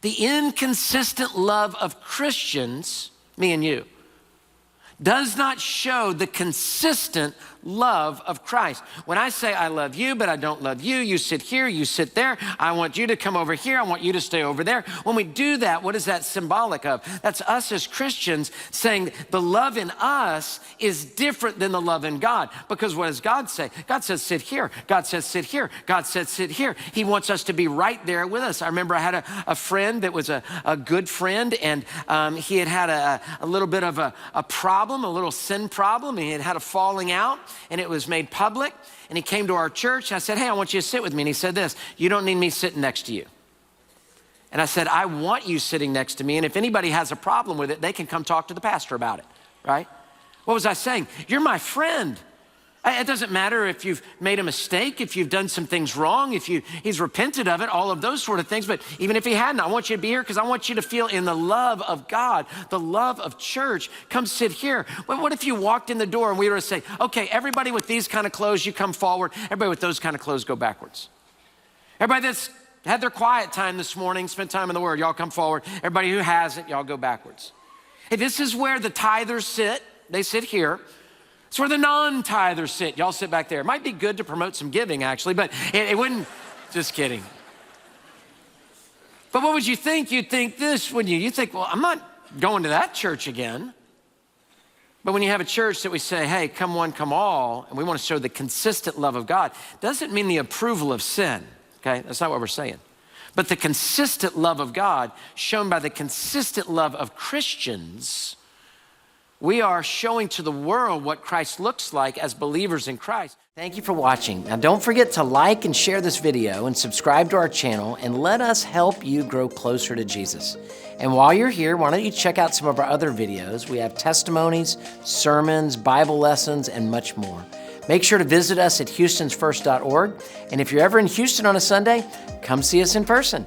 The inconsistent love of Christians, me and you, does not show the consistent love of Christ. When I say I love you, but I don't love you, you sit here, you sit there, I want you to come over here, I want you to stay over there. When we do that, what is that symbolic of? That's us as Christians saying the love in us is different than the love in God. Because what does God say? God says sit here. God says sit here. God says sit here. He wants us to be right there with us. I remember I had a friend that was a good friend, and he had a little bit of a problem, a little sin problem. He had a falling out, and it was made public, and he came to our church. I said, hey, I want you to sit with me. And he said this, you don't need me sitting next to you. And I said, I want you sitting next to me, and if anybody has a problem with it, they can come talk to the pastor about it, right? What was I saying? You're my friend. It doesn't matter if you've made a mistake, if you've done some things wrong, if he's repented of it, all of those sort of things. But even if he hadn't, I want you to be here because I want you to feel in the love of God, the love of church. Come sit here. But what if you walked in the door and we were to say, okay, everybody with these kind of clothes, you come forward. Everybody with those kind of clothes, go backwards. Everybody that's had their quiet time this morning, spent time in the Word, y'all come forward. Everybody who hasn't, y'all go backwards. Hey, this is where the tithers sit. They sit here. It's where the non-tithers sit. Y'all sit back there. It might be good to promote some giving, actually, but it wouldn't, just kidding. But what would you think? You'd think this, wouldn't you? You'd think, well, I'm not going to that church again. But when you have a church that we say, hey, come one, come all, and we want to show the consistent love of God, doesn't mean the approval of sin, okay? That's not what we're saying. But the consistent love of God shown by the consistent love of Christians, we are showing to the world what Christ looks like as believers in Christ. Thank you for watching. Now don't forget to like and share this video and subscribe to our channel and let us help you grow closer to Jesus. And while you're here, why don't you check out some of our other videos? We have testimonies, sermons, Bible lessons, and much more. Make sure to visit us at houstonsfirst.org. And if you're ever in Houston on a Sunday, come see us in person.